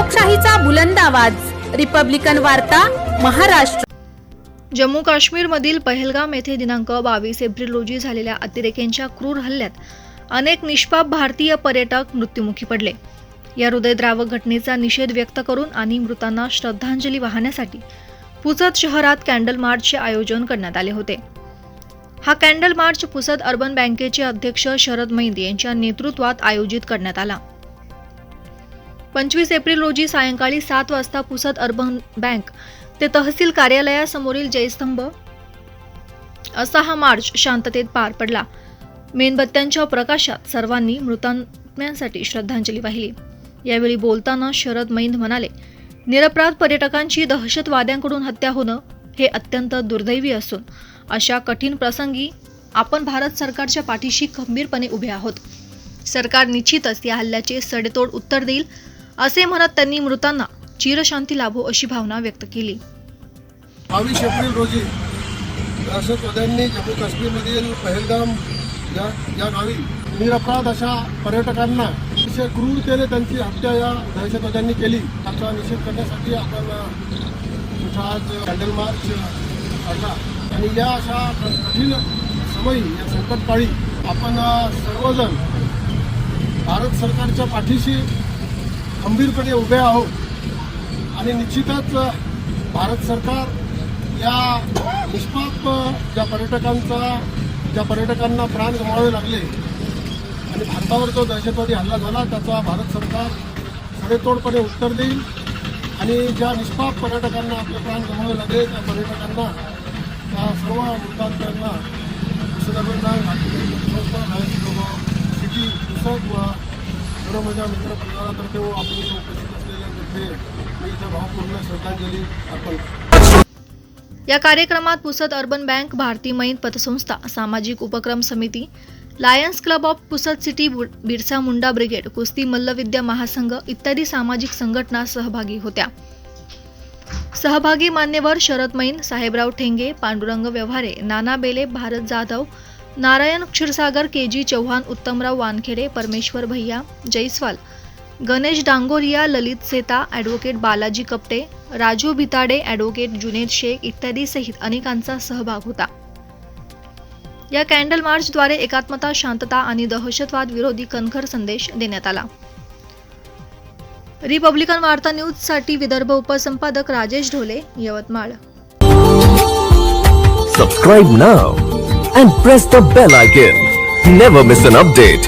लोकशाहीचा बुलंद आवाज, रिपब्लिकन वार्ता, महाराष्ट्र। जम्मू काश्मीरमधील पहलगाम येथे दिनांक 22 एप्रिल रोजी झालेल्या अतिरेक्यांच्या क्रूर हल्ल्यात अनेक निष्पाप भारतीय पर्यटक मृत्युमुखी पडले। या हृदयद्रावक घटनेचा निषेध व्यक्त करून आणि मृतांना श्रद्धांजली वाहण्यासाठी पुसद शहरात कॅन्डल मार्चचे आयोजन करण्यात आले होते। हा कॅन्डल मार्च पुसद अर्बन बँकेचे अध्यक्ष शरद मैंद यांच्या नेतृत्वात आयोजित करण्यात आला। 25 एप्रिल रोजी सायंकाळी 7 वाजता पुसद अर्बन बँक ते तहसील कार्यालयासमोरील जयस्तंभ असा हा मार्च शांततेत पार पडला। मेणबत्त्यांच्या प्रकाशात सर्वांनी मृतांसाठी श्रद्धांजली वाहिली। यावेळी बोलताना शरद मैंद म्हणाले, निरपराध पर्यटकांची दहशतवाद्यांकडून हत्या होणं हे अत्यंत दुर्दैवी असून अशा कठीण प्रसंगी आपण भारत सरकारच्या पाठीशी खंबीरपणे उभे आहोत। सरकार निश्चितच या हल्ल्याचे सडेतोड उत्तर देईल असे म्हणत त्यांनी मृतांना चिरशांती लाभो अशी भावना व्यक्त केली। 22 एप्रिल रोजी दहशतवाद्यांनी जम्मू काश्मीरमधील पहलगाम या गावी निरपराध अशा पर्यटकांना अतिशय क्रूरतेने त्यांची हत्या या दहशतवाद्यांनी केली। त्याचा निषेध करण्यासाठी आपण आज कॅन्डल मार्च काढला आणि या अशा कठीण समयी या संकटकाळी आपण सर्वजण भारत सरकारच्या पाठीशी खंबीरपणे उभे आहोत आणि निश्चितच भारत सरकार या निष्पाप ज्या पर्यटकांना प्राण गमावे लागले आणि भारतावर जो दहशतवादी हल्ला झाला त्याचा भारत सरकार सडेतोडपणे उत्तर देईल आणि ज्या निष्पाप पर्यटकांना आपले प्राण गमावे लागले त्या पर्यटकांना त्या सर्व मृतांना सिटी पुसद व सर्व माझ्या मित्रपरिवारातर्फे व आपण उपस्थित असलेल्या मी इथं भावपूर्ण श्रद्धांजली अर्पण करतो। या कार्यक्रमात पुसद अर्बन बँक, भारती मैंद पतसंस्था, सामाजिक उपक्रम समिती, lions club of Pusad city, Birsa Munda brigade, कुस्ती मल्लविद्या महासंघ इत्यादी सामाजिक संघटना सहभागी होत्या। सहभागी मान्यवर शरद मैंद, साहेबराव ठेंगे, पांडुरंग व्यवहारे, नाना बेले, भारत जाधव, नारायण क्षीरसागर, केजी चौहान, उत्तमराव वानखेडे, परमेश्वर भैया जयस्वाल, गणेश डांगोरिया, ललित सेता, ॲडव्होकेट बालाजी कपटे, राजू भिताडे, ॲडव्होकेट जुनेद शेख इत्यादी सहित अनेकांचा सहभाग होता। या कॅन्डल मार्चद्वारे एकात्मता, शांतता आणि दहशतवाद विरोधी कणखर संदेश देण्यात आला। रिपब्लिकन वार्ता न्यूजसाठी Vidarbha उपसंपादक Rajesh Dhole, Yavatmal. Subscribe now and press the bell icon. Never miss an update.